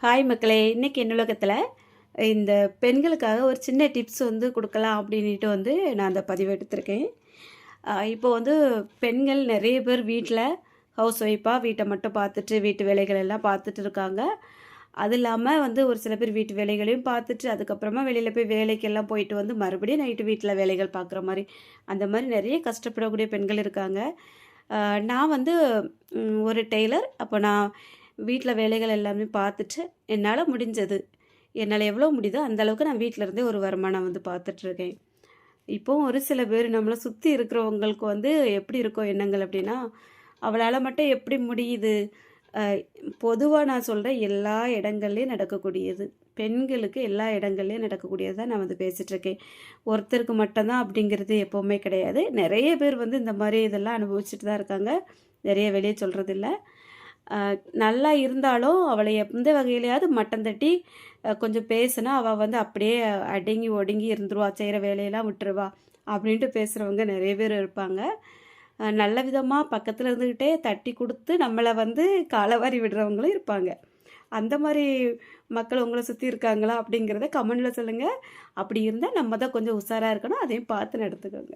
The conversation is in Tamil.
ஹாய் மக்களே, இன்னைக்கு என்னுலகத்தில் இந்த பெண்களுக்காக ஒரு சின்ன டிப்ஸ் வந்து கொடுக்கலாம் அப்படின்ட்டு வந்து நான் அந்த பதிவு எடுத்திருக்கேன். இப்போ வந்து பெண்கள் நிறைய பேர் வீட்டில் ஹவுஸ் ஒய்ஃபாக வீட்டை மட்டும் பார்த்துட்டு வீட்டு வேலைகள் எல்லாம் பார்த்துட்டு இருக்காங்க. அது இல்லாமல் வந்து ஒரு சில பேர் வீட்டு வேலைகளையும் பார்த்துட்டு அதுக்கப்புறமா வெளியில் போய் வேலைக்கெல்லாம் போயிட்டு வந்து மறுபடியும் நைட்டு வீட்டில் வேலைகள் பார்க்குற மாதிரி அந்த மாதிரி நிறைய கஷ்டப்படக்கூடிய பெண்கள் இருக்காங்க. நான் வந்து ஒரு டெய்லர். அப்போ நான் வீட்டில் வேலைகள் எல்லாமே பார்த்துட்டு என்னால் முடிஞ்சது, என்னால் எவ்வளோ முடியுதோ அந்த அளவுக்கு நான் வீட்டில் இருந்தே ஒரு வருமானம் வந்து பார்த்துட்ருக்கேன். இப்போவும் ஒரு சில பேர் நம்மளை சுற்றி இருக்கிறவங்களுக்கு வந்து எப்படி இருக்கும் எண்ணங்கள் அப்படின்னா, அவளால் மட்டும் எப்படி முடியுது. பொதுவாக நான் சொல்கிறேன், எல்லா இடங்கள்லையும் நடக்கக்கூடியது, பெண்களுக்கு எல்லா இடங்கள்லையும் நடக்கக்கூடியது தான் நான் வந்து பேசிகிட்ருக்கேன். ஒருத்தருக்கு மட்டும்தான் அப்படிங்கிறது எப்போவுமே கிடையாது. நிறைய பேர் வந்து இந்த மாதிரி இதெல்லாம் அனுபவிச்சுட்டு தான் இருக்காங்க. நிறைய வெளியே சொல்கிறதில்ல. நல்லா இருந்தாலும் அவளை எந்த வகையிலையாவது மட்டம் தட்டி கொஞ்சம் பேசுனா அவள் வந்து அப்படியே அடங்கி ஒடுங்கி இருந்துருவா, செய்கிற வேலையெல்லாம் விட்டுருவா அப்படின்ட்டு பேசுகிறவங்க நிறைய பேர் இருப்பாங்க. நல்ல விதமாக பக்கத்தில் இருந்துக்கிட்டே தட்டி கொடுத்து நம்மளை வந்து காலவாரி விடுறவங்களும் இருப்பாங்க. அந்த மாதிரி மக்கள் உங்களை சுற்றி இருக்காங்களா அப்படிங்கிறத கமெண்டில் சொல்லுங்கள். அப்படி இருந்தால் நம்ம தான் கொஞ்சம் உஷாராக இருக்கணும், அதையும் பார்த்து நடத்துக்கோங்க.